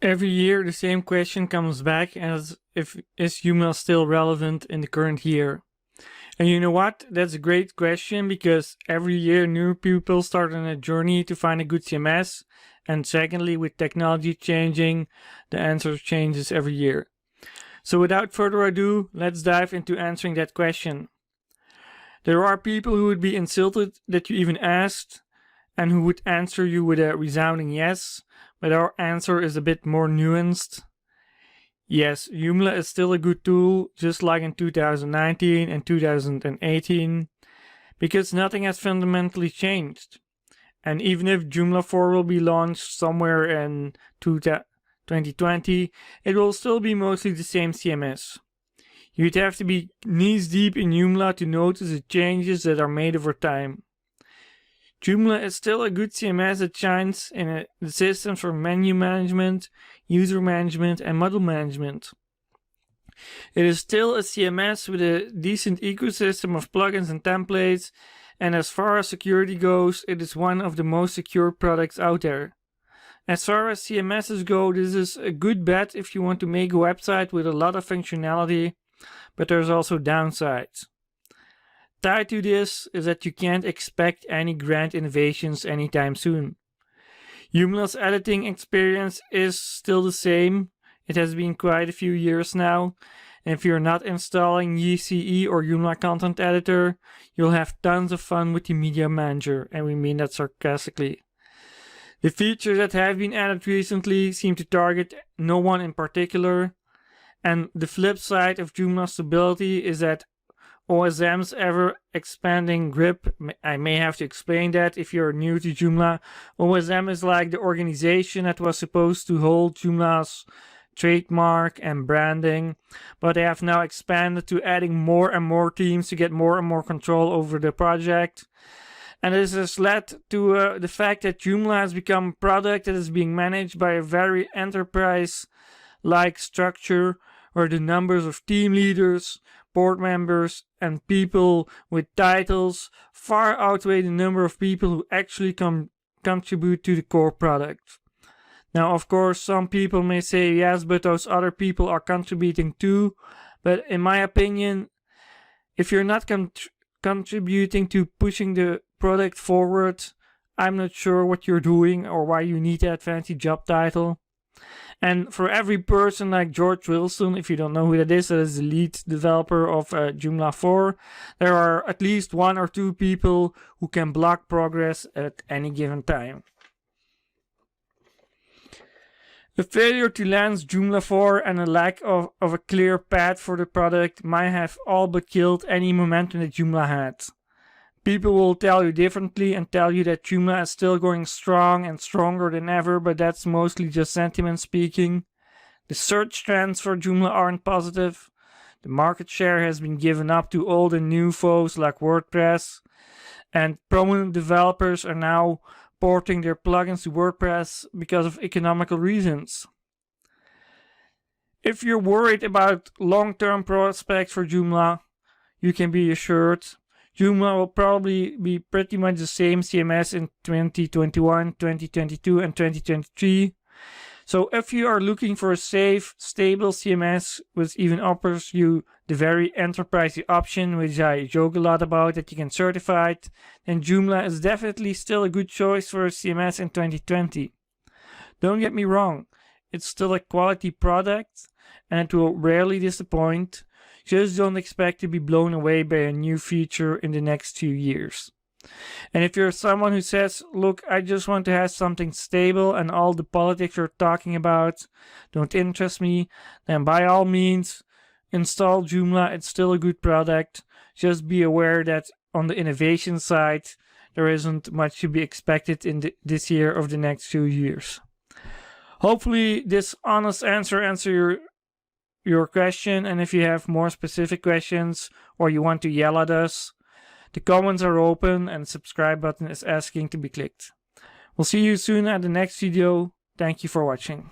Every year the same question comes back as if is Joomla still relevant in the current year? And you know what? That's a great question because every year new people start on a journey to find a good CMS. And secondly, with technology changing, the answer changes every year. So without further ado, let's dive into answering that question. There are people who would be insulted that you even asked and who would answer you with a resounding yes, but our answer is a bit more nuanced. Yes, Joomla is still a good tool, just like in 2019 and 2018, because nothing has fundamentally changed. And even if Joomla 4 will be launched somewhere in 2020, it will still be mostly the same CMS. You'd have to be knees deep in Joomla to notice the changes that are made over time. Joomla is still a good CMS that shines in the systems for menu management, user management, and model management. It is still a CMS with a decent ecosystem of plugins and templates, and as far as security goes, it is one of the most secure products out there. As far as CMSs go, this is a good bet if you want to make a website with a lot of functionality, but there's also downsides. Tied to this is that you can't expect any grand innovations anytime soon. Joomla's editing experience is still the same. It has been quite a few years now, and if you're not installing YCE or Joomla Content Editor, you'll have tons of fun with the Media Manager, and we mean that sarcastically. The features that have been added recently seem to target no one in particular, and the flip side of Joomla's stability is that OSM's ever-expanding grip. I may have to explain that if you're new to Joomla. OSM is like the organization that was supposed to hold Joomla's trademark and branding, but they have now expanded to adding more and more teams to get more and more control over the project. And this has led to the fact that Joomla has become a product that is being managed by a very enterprise-like structure where the numbers of team leaders, board members, and people with titles far outweigh the number of people who actually contribute to the core product. Now, of course, some people may say, yes, but those other people are contributing too. But in my opinion, if you're not contributing to pushing the product forward, I'm not sure what you're doing or why you need that fancy job title. And for every person like George Wilson, if you don't know who that is the lead developer of Joomla 4, there are at least one or two people who can block progress at any given time. The failure to launch Joomla 4 and a lack of a clear path for the product might have all but killed any momentum that Joomla had. People will tell you differently and tell you that Joomla is still going strong and stronger than ever, but that's mostly just sentiment speaking. The search trends for Joomla aren't positive. The market share has been given up to old and new foes like WordPress, and prominent developers are now porting their plugins to WordPress because of economical reasons. If you're worried about long-term prospects for Joomla, you can be assured Joomla will probably be pretty much the same CMS in 2021, 2022, and 2023. So if you are looking for a safe, stable CMS which even offers you the very enterprisey option, which I joke a lot about, that you can certify it, then Joomla is definitely still a good choice for a CMS in 2020. Don't get me wrong, it's still a quality product and it will rarely disappoint. Just don't expect to be blown away by a new feature in the next 2 years. And if you're someone who says, look, I just want to have something stable and all the politics you're talking about don't interest me, then by all means, install Joomla. It's still a good product. Just be aware that on the innovation side, there isn't much to be expected in this year or the next 2 years. Hopefully this honest answer your question, and if you have more specific questions or you want to yell at us, the comments are open and the subscribe button is asking to be clicked. We'll see you soon at the next video. Thank you for watching.